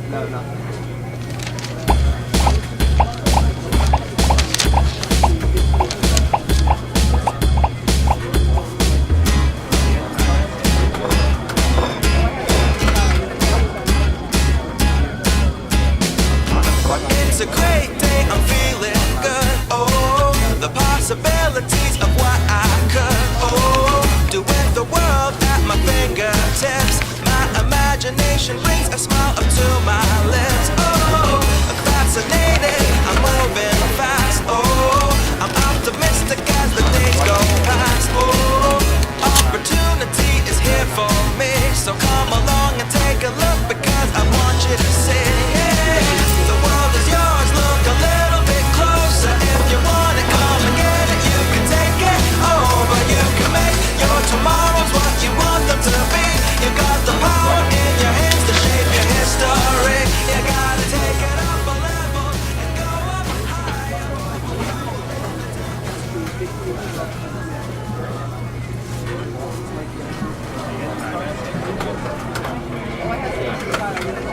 No, no. It's a great day, I'm feeling good. Oh, the possibilities of what I could. Oh, do with the world at my fingertips. My imagination brings a smile up to my lips. Oh, fascinated, I'm moving fast. Oh, I'm optimistic as the days go past. Oh, opportunity is here for me. So come along and take a look because I want you to see. The world is yours, look a little bit closer. If you want it, come and get it. You can take it over, you can make your tomorrows what you want them to be. You got the power in your hands to shape your history. You gotta take it up a level and go up higher.